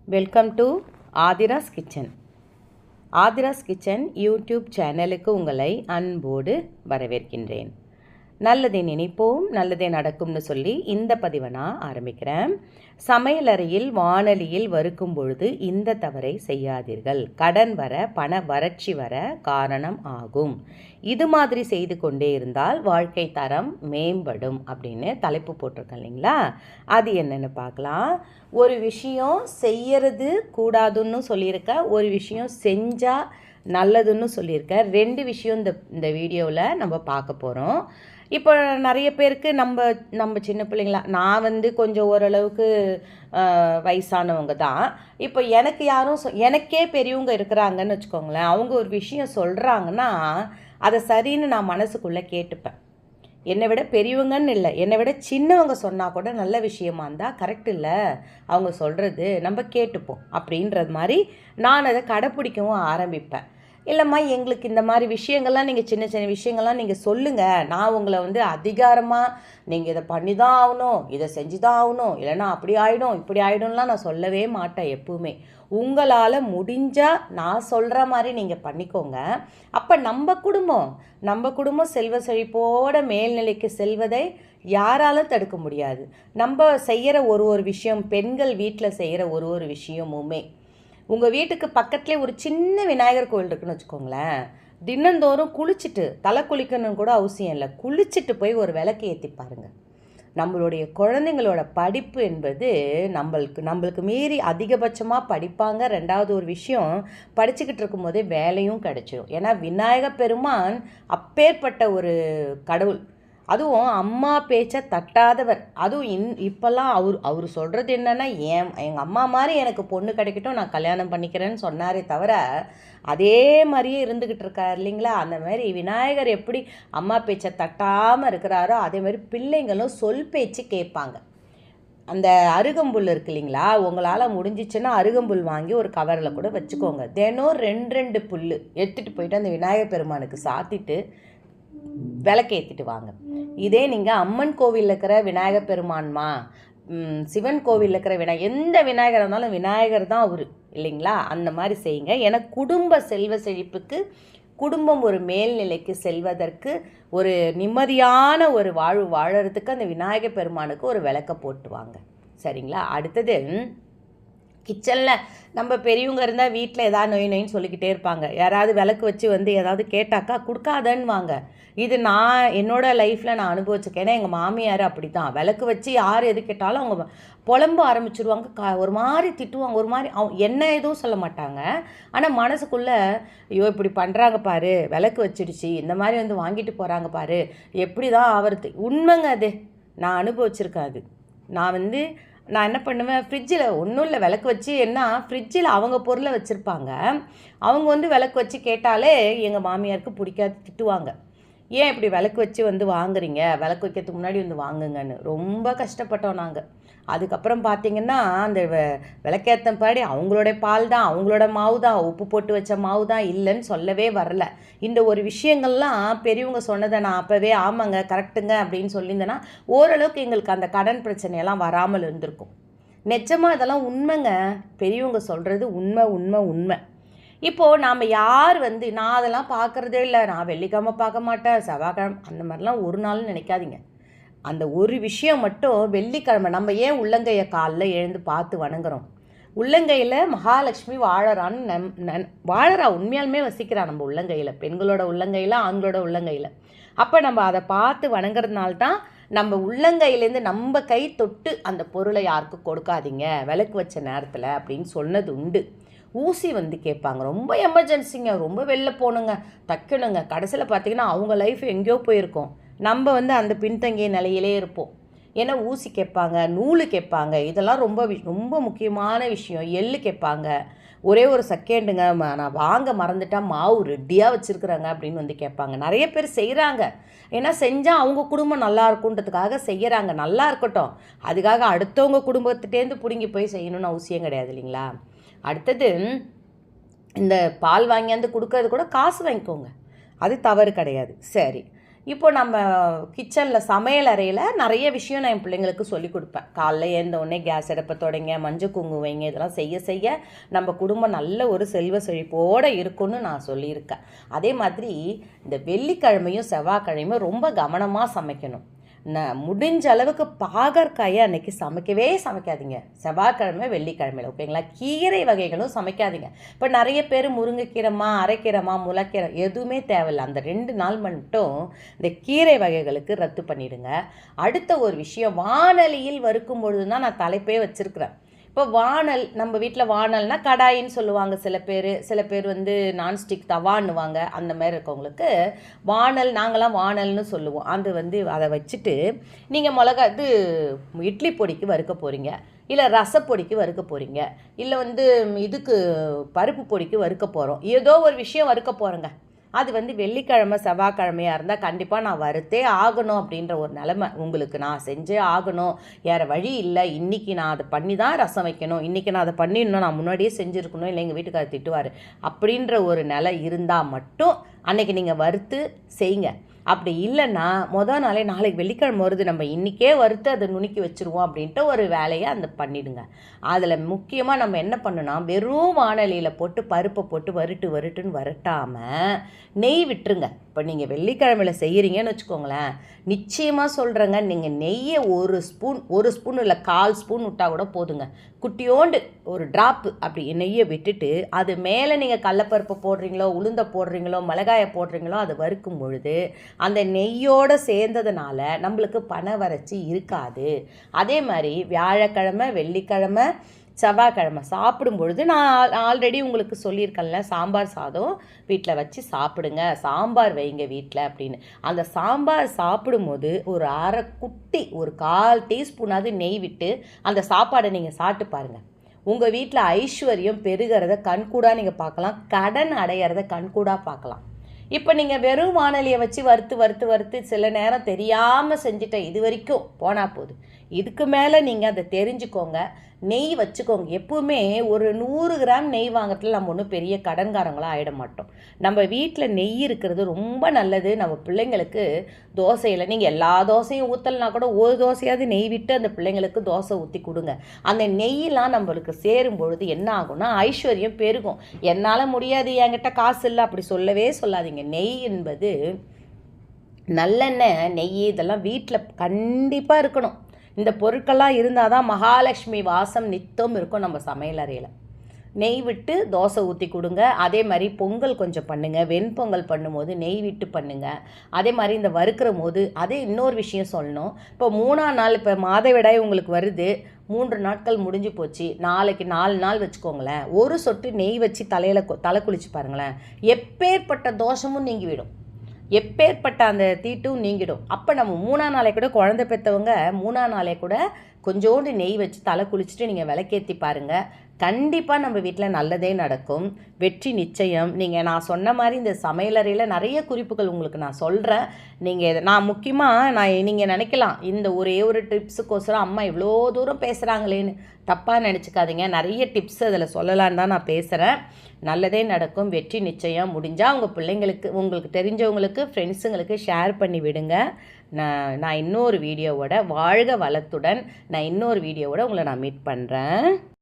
Welcome to Aadhira's kitchen. Aadhira's kitchen YouTube சேனலுக்கு உங்களை அன்போடு வரவேற்கின்றேன். நல்லதே நினைப்போம் நல்லதே நடக்கும்னு சொல்லி இந்த பதிவை நான் ஆரம்பிக்கிறேன். சமையலறையில் வாணலியில் வறுக்கும் பொழுது இந்த தவறை செய்யாதீர்கள். கடன் வர பண வறட்சி வர காரணம் ஆகும். இது மாதிரி செய்து கொண்டே இருந்தால் வாழ்க்கை தரம் மேம்படும் அப்படின்னு தலைப்பு போட்டிருக்கேன் இல்லைங்களா? அது என்னென்னு பார்க்கலாம். ஒரு விஷயம் செய்யறது கூடாதுன்னு சொல்லியிருக்கேன், ஒரு விஷயம் செஞ்சால் நல்லதுன்னு சொல்லியிருக்கேன். ரெண்டு விஷயம் இந்த வீடியோவில் நம்ம பார்க்க போகிறோம். இப்போ நிறைய பேருக்கு நம்ம சின்ன பிள்ளைங்களா, நான் கொஞ்சம் ஓரளவுக்கு வயசானவங்க தான். இப்போ எனக்கு யாரும் எனக்கே பெரியவங்க இருக்கிறாங்கன்னு வச்சுக்கோங்களேன். அவங்க ஒரு விஷயம் சொல்கிறாங்கன்னா அதை சரின்னு நான் மனசுக்குள்ளே கேட்டுப்பேன். என்னை விட பெரியவங்கன்னு இல்லை, என்னை விட சின்னவங்க சொன்னால் கூட நல்ல விஷயமா இருந்தால் கரெக்ட் இல்லை அவங்க சொல்கிறது, நம்ம கேட்டுப்போம் அப்படின்றது மாதிரி நான் அதை கடைப்பிடிக்கவும் ஆரம்பிப்பேன். இல்லைம்மா, எங்களுக்கு இந்த மாதிரி விஷயங்கள்லாம் நீங்கள் சின்ன சின்ன விஷயங்கள்லாம் நீங்கள் சொல்லுங்கள், நான் உங்களை அதிகாரமாக நீங்கள் இதை பண்ணி தான் ஆகணும், இதை செஞ்சு தான் ஆகணும், இல்லைன்னா அப்படி ஆகிடும் இப்படி ஆகிடும்லாம் நான் சொல்லவே மாட்டேன். எப்பவுமே உங்களால் முடிஞ்சால் நான் சொல்கிற மாதிரி நீங்கள் பண்ணிக்கோங்க. அப்போ நம்ம குடும்பம் செல்வ செழிப்போட மேல்நிலைக்கு செல்வதை யாராலும் தடுக்க முடியாது. நம்ம செய்கிற ஒரு விஷயம், பெண்கள் வீட்டில் செய்கிற ஒரு விஷயமுமே, உங்கள் வீட்டுக்கு பக்கத்துலேயே ஒரு சின்ன விநாயகர் கோவில் இருக்குன்னு வச்சுக்கோங்களேன். தினந்தோறும் குளிச்சுட்டு, தலை குளிக்கணும்னு கூட அவசியம் இல்லை, குளிச்சுட்டு போய் ஒரு விளக்கு ஏற்றி பாருங்கள். நம்மளுடைய குழந்தைங்களோட படிப்பு என்பது நம்மளுக்கு மீறி அதிகபட்சமாக படிப்பாங்க. ரெண்டாவது ஒரு விஷயம், படிச்சுக்கிட்டு இருக்கும்போதே வேலையும் கிடைச்சிடும். ஏன்னா விநாயக பெருமான் அப்பேற்பட்ட ஒரு கடவுள். அதுவும் அம்மா பேச்சை தட்டாதவர். அதுவும் இப்போல்லாம் அவர் சொல்கிறது என்னென்னா, எங்கள் அம்மா மாதிரி எனக்கு பொண்ணு கிடைக்கட்டும், நான் கல்யாணம் பண்ணிக்கிறேன்னு சொன்னாரே தவிர அதே மாதிரியே இருந்துக்கிட்டு இருக்கார் இல்லைங்களா? அந்த மாதிரி விநாயகர் எப்படி அம்மா பேச்சை தட்டாமல் இருக்கிறாரோ அதே மாதிரி பிள்ளைங்களும் சொல் பேச்சு கேட்பாங்க. அந்த அருகம்புல் இருக்கு இல்லைங்களா, உங்களால் முடிஞ்சிச்சுன்னா அருகம்புல் வாங்கி ஒரு கவரில் கூட வச்சுக்கோங்க. தினம் ரெண்டு புல் எடுத்துகிட்டு போயிட்டு அந்த விநாயகர் பெருமானுக்கு சாத்திட்டு விளக்கு ஏற்றிட்டு வாங்க. இதே நீங்கள் அம்மன் கோவிலில் இருக்கிற விநாயகர் பெருமான்மா, சிவன் கோவிலில் இருக்கிற எந்த விநாயகர் இருந்தாலும் விநாயகர் தான் அவர் இல்லைங்களா? அந்த மாதிரி செய்யுங்க. ஏன்னா குடும்ப செல்வ செழிப்புக்கு, குடும்பம் ஒரு மேல்நிலைக்கு செல்வதற்கு, ஒரு நிம்மதியான ஒரு வாழ்வு வாழறதுக்கு அந்த விநாயகர் பெருமானுக்கு ஒரு விளக்க போட்டு வாங்க. சரிங்களா? அடுத்தது, கிச்சனில் நம்ம பெரியவங்க இருந்தால் வீட்டில் ஏதாவது நொயின்னு சொல்லிக்கிட்டே இருப்பாங்க. யாராவது விளக்கு வச்சு ஏதாவது கேட்டாக்கா கொடுக்காதன்னு வாங்க. இது என்னோடய லைஃப்பில் நான் அனுபவிச்சிருக்கேன். ஏன்னா எங்கள் மாமியார் அப்படி தான், விளக்கு வச்சு யார் எது கேட்டாலும் அவங்க புலம்ப ஆரம்பிச்சிடுவாங்க, ஒரு மாதிரி திட்டுவாங்க, ஒரு மாதிரி என்ன எதுவும் சொல்ல மாட்டாங்க. ஆனால் மனசுக்குள்ளே ஐயோ இப்படி பண்ணுறாங்க பாரு, விளக்கு வச்சிடுச்சு, இந்த மாதிரி வாங்கிட்டு போகிறாங்க பாரு, எப்படி தான் ஆவறது. உண்மைங்க, அது நான் அனுபவிச்சிருக்கேன். அது நான் என்ன பண்ணுவேன், ஃப்ரிட்ஜில் ஒன்றும் இல்லை, விளக்கு வச்சு ஃப்ரிட்ஜில் அவங்க பொருளை வச்சுருப்பாங்க. அவங்க விளக்கு வச்சு கேட்டாலே எங்கள் மாமியாருக்கு பிடிக்காது, திட்டுவாங்க. ஏன் இப்படி விளக்கு வச்சு வாங்குறீங்க, விளக்கு வைக்கிறதுக்கு முன்னாடி வாங்குங்கன்னு. ரொம்ப கஷ்டப்பட்டோம் நாங்கள். அதுக்கப்புறம் பார்த்திங்கன்னா அந்த விளக்கேற்றப்பாடி அவங்களோட பால் தான், அவங்களோட மாவு தான், உப்பு போட்டு வச்ச மாவு தான், இல்லைன்னு சொல்லவே வரல. இந்த ஒரு விஷயங்கள்லாம் பெரியவங்க சொன்னதை நான் அப்போவே ஆமாங்க கரெக்டுங்க அப்படின்னு சொல்லியிருந்தேன்னா ஓரளவுக்கு எங்களுக்கு அந்த கடன் பிரச்சனையெல்லாம் வராமல் இருந்திருக்கும். நிஜமாக இதெல்லாம் உண்மைங்க, பெரியவங்க சொல்கிறது உண்மை. இப்போது நாம் யார் நான் அதெல்லாம் பார்க்குறதே இல்லை, நான் வெள்ளிக்கிழமை பார்க்க மாட்டேன், செவ்வாய்க்கிழமை அந்த மாதிரிலாம் ஒரு நாள்னு நினைக்காதீங்க. அந்த ஒரு விஷயம் மட்டும், வெள்ளிக்கிழமை நம்ம ஏன் உள்ளங்கையை காலில் எழுந்து பார்த்து வணங்குறோம்? உள்ளங்கையில் மகாலட்சுமி வாழறா, உண்மையாலுமே வசிக்கிறா நம்ம உள்ளங்கையில், பெண்களோட உள்ளங்கையில், ஆண்களோட உள்ளங்கையில். அப்போ நம்ம அதை பார்த்து வணங்குறதுனால தான் நம்ம உள்ளங்கையிலேருந்து நம்ம கை தொட்டு அந்த பொருளை யாருக்கும் கொடுக்காதீங்க விளக்கு வச்ச நேரத்தில் அப்படின்னு சொன்னது உண்டு. ஊசி கேட்பாங்க, ரொம்ப எமர்ஜென்சிங்க, ரொம்ப வெளில போகணுங்க, தைக்கணுங்க. கடைசியில் பார்த்திங்கன்னா அவங்க லைஃப் எங்கேயோ போயிருக்கோம், நம்ம அந்த பின்தங்கிய நிலையிலே இருப்போம். ஏன்னா ஊசி கேட்பாங்க, நூல் கேட்பாங்க, இதெல்லாம் ரொம்ப முக்கியமான விஷயம். எள்ளு கேட்பாங்க. ஒரே ஒரு செகண்டுங்க, நான் வாங்க மறந்துட்டால் மாவு ரெடியாக வச்சுருக்குறாங்க அப்படின்னு கேட்பாங்க. நிறைய பேர் செய்கிறாங்க, ஏன்னா செஞ்சால் அவங்க குடும்பம் நல்லா இருக்குன்றதுக்காக செய்கிறாங்க. நல்லா இருக்கட்டும், அதுக்காக அடுத்தவங்க குடும்பத்துட்டேருந்து பிடுங்கி போய் செய்யணும்னு அவசியம் கிடையாது இல்லைங்களா? அடுத்தது, இந்த பால் வாங்கியாந்து கொடுக்கறது கூட காசு வாங்கிக்கோங்க, அது தவறு கிடையாது. சரி, இப்போ நம்ம கிச்சனில் சமையல் அறையில் நிறைய விஷயம் நான் என் பிள்ளைங்களுக்கு சொல்லிக் கொடுப்பேன். காலைல எழுந்தவுடனே கேஸ் அடுப்பை தொடங்க, மஞ்சள் குங்குமம் வைங்க, இதெல்லாம் செய்ய செய்ய நம்ம குடும்பம் நல்ல ஒரு செல்வ செழிப்போடு இருக்குன்னு நான் சொல்லியிருக்கேன். அதே மாதிரி இந்த வெள்ளிக்கிழமையும் செவ்வாய்க்கிழமையும் ரொம்ப கவனமாக சமைக்கணும். முடிஞ்ச அளவுக்கு பாகற்காயை அன்றைக்கி சமைக்கவே சமைக்காதீங்க. செவ்வாய்க்கிழமை வெள்ளிக்கிழமையில் ஓகேங்களா. கீரை வகைகளும் சமைக்காதீங்க. இப்போ நிறைய பேர் முருங்கைக்கீரைமா, அரைக்கீரைமா, முளைக்கீரை எதுவுமே தேவையில்லை. அந்த 2 நாள் மட்டும் இந்த கீரை வகைகளுக்கு ரத்து பண்ணிவிடுங்க. அடுத்த ஒரு விஷயம், வாணலியில் வறுக்கும் பொழுது தான் நான் தலைப்பே வச்சுருக்கிறேன். இப்போ வாணல், நம்ம வீட்டில் வாணல்னா கடாயின்னு சொல்லுவாங்க சில பேர் வந்து நான்ஸ்டிக் தவான்னுவாங்க. அந்த மாதிரி இருக்கவங்களுக்கு வாணல், நாங்களாம் வாணல்னு சொல்லுவோம். அது வந்து அதை வச்சுட்டு நீங்கள் இட்லி பொடிக்கு வறுக்க போகிறீங்க, இல்லை ரசப்பொடிக்கு வறுக்க போகிறீங்க, இல்லை வந்து இதுக்கு பருப்பு பொடிக்கு வறுக்க போகிறோம், ஏதோ ஒரு விஷயம் வறுக்க போகிறோங்க. அது வந்து வெள்ளிக்கிழமை செவ்வாய்க்கிழமையாக இருந்தால் கண்டிப்பாக நான் வறுத்தே ஆகணும் அப்படின்ற ஒரு நிலமை உங்களுக்கு. நான் செஞ்சே ஆகணும், வேறு வழி இல்லை, இன்றைக்கி நான் அதை பண்ணி தான் ரசம் வைக்கணும், இன்றைக்கி நான் அதை பண்ணிடணும், நான் முன்னாடியே செஞ்சுருக்கணும், இல்லை எங்கள் வீட்டுக்காரர் திட்டுவார் அப்படின்ற ஒரு நிலை இருந்தால் மட்டும் அன்றைக்கி நீங்கள் வறுத்து செய்யுங்க. அப்படி இல்லைன்னா மொதல் நாளே நாளைக்கு வெள்ளிக்கிழமை வருது, நம்ம இன்றைக்கே வறுத்து அதை நுணுக்கி வச்சுருவோம் அப்படின்ட்டு ஒரு வேலையை பண்ணிவிடுங்க. அதில் முக்கியமாக நம்ம என்ன பண்ணணும்னா, வெறும் வாணலியில் போட்டு பருப்பை போட்டு வறுட்டுன்னு வரட்டாமல் நெய் விட்டுருங்க. இப்போ நீங்கள் வெள்ளிக்கிழமையில் செய்கிறீங்கன்னு வச்சுக்கோங்களேன், நிச்சயமாக சொல்கிறேங்க, நீங்கள் நெய்யை ஒரு ஸ்பூன் இல்லை 1/4 ஸ்பூன் விட்டால் கூட போதுங்க. குட்டியோண்டு ஒரு ட்ராப்பு அப்படி நெய்யை விட்டுட்டு அது மேலே நீங்கள் கடலப்பருப்பு போடுறீங்களோ, உளுந்தை போடுறீங்களோ, மிளகாயை போடுறீங்களோ, அதை வறுக்கும் பொழுது அந்த நெய்யோடு சேர்ந்ததுனால நம்மளுக்கு பணவறட்சி இருக்காது. அதே மாதிரி வியாழக்கிழமை, வெள்ளிக்கிழமை, செவ்வாய்க்கிழமை சாப்பிடும் பொழுது நான் ஆல்ரெடி உங்களுக்கு சொல்லியிருக்கேன்ல, சாம்பார் சாதம் வீட்டில் வச்சு சாப்பிடுங்க, சாம்பார் வைங்க வீட்டில் அப்படின்னு. அந்த சாம்பார் சாப்பிடும்போது ஒரு அரை குட்டி, ஒரு 1/4 டீஸ்பூனாவது நெய் விட்டு அந்த சாப்பாடை நீங்கள் சாப்பிட்டு பாருங்கள். உங்கள் வீட்டில் ஐஸ்வர்யம் பெருகிறத கண்கூடாக நீங்கள் பார்க்கலாம், கடன் அடையிறத கண்கூடாக பார்க்கலாம். இப்போ நீங்கள் வெறும் வாணலியை வச்சு வறுத்து சில நேரம் தெரியாமல் செஞ்சுட்டேன், இது வரைக்கும் போனால் போகுது. இதுக்கு மேலே நீங்கள் அதை தெரிஞ்சுக்கோங்க, நெய் வச்சுக்கோங்க. எப்பவுமே ஒரு 100 கிராம் நெய் வாங்கிறதுல நம்ம ஒன்றும் பெரிய கடன்காரங்களாக ஆகிட மாட்டோம். நம்ம வீட்டில் நெய் இருக்கிறது ரொம்ப நல்லது. நம்ம பிள்ளைங்களுக்கு தோசையில் நீங்கள் எல்லா தோசையும் ஊற்றலைனா கூட ஒரு தோசையாவது நெய் விட்டு அந்த பிள்ளைங்களுக்கு தோசை ஊற்றி கொடுங்க. அந்த நெய்யெலாம் நம்மளுக்கு சேரும் பொழுது என்ன ஆகும்னா ஐஸ்வர்யம் பெருகும். என்னால் முடியாது, என்கிட்ட காசு இல்லை அப்படி சொல்லவே சொல்லாதீங்க. நெய் என்பது நல்லெண்ணெய், நெய் இதெல்லாம் வீட்டில் கண்டிப்பாக இருக்கணும். இந்த பொருட்கள்லாம் இருந்தால் தான் மகாலட்சுமி வாசம் நித்தம் இருக்கும் நம்ம சமையல் அறையில். நெய் விட்டு தோசை ஊற்றி கொடுங்க. அதே மாதிரி பொங்கல் கொஞ்சம் பண்ணுங்கள், வெண்பொங்கல் பண்ணும்போது நெய் விட்டு பண்ணுங்கள். அதே மாதிரி இந்த வறுக்கிற போது அதே இன்னொரு விஷயம் சொல்லணும். இப்போ 3ஆம் நாள், இப்போ மாதவிடாய் உங்களுக்கு வருது, 3 நாட்கள் முடிஞ்சு போச்சு, நாளைக்கு 4 நாள் வச்சுக்கோங்களேன், ஒரு சொட்டு நெய் வச்சு தலை குளிச்சு பாருங்களேன், எப்பேற்பட்ட தோஷமும் நீங்கிவிடும், எப்பேற்பட்ட அந்த தீட்டும் நீங்கிடும். அப்போ நம்ம 3ஆம் நாளே கூட, குழந்தை பெற்றவங்க 3ஆம் நாளே கூட கொஞ்சோண்டு நெய் வச்சு தலை குளிச்சுட்டு நீங்கள் விளக்கேற்றி பாருங்கள். கண்டிப்பாக நம்ம வீட்டில் நல்லதே நடக்கும், வெற்றி நிச்சயம். நான் சொன்ன மாதிரி இந்த சமையலறையில் நிறைய குறிப்புகள் உங்களுக்கு நான் சொல்கிறேன். நான் முக்கியமாக நீங்கள் நினைக்கலாம் இந்த ஒரே ஒரு டிப்ஸுக்கோசரம் அம்மா இவ்வளோ தூரம் பேசுகிறாங்களேன்னு தப்பாக நினச்சிக்காதீங்க. நிறைய டிப்ஸ் அதில் சொல்லலான்னு தான் நான் பேசுகிறேன். நல்லதே நடக்கும், வெற்றி நிச்சயம். முடிஞ்சால் உங்கள் பிள்ளைங்களுக்கு, உங்களுக்கு தெரிஞ்சவங்களுக்கு, ஃப்ரெண்ட்ஸுங்களுக்கு ஷேர் பண்ணி விடுங்க. நான் இன்னொரு வீடியோவோட, வாழ்க வளத்துடன், நான் இன்னொரு வீடியோவோட உங்களை நான் மீட் பண்ணுறேன்.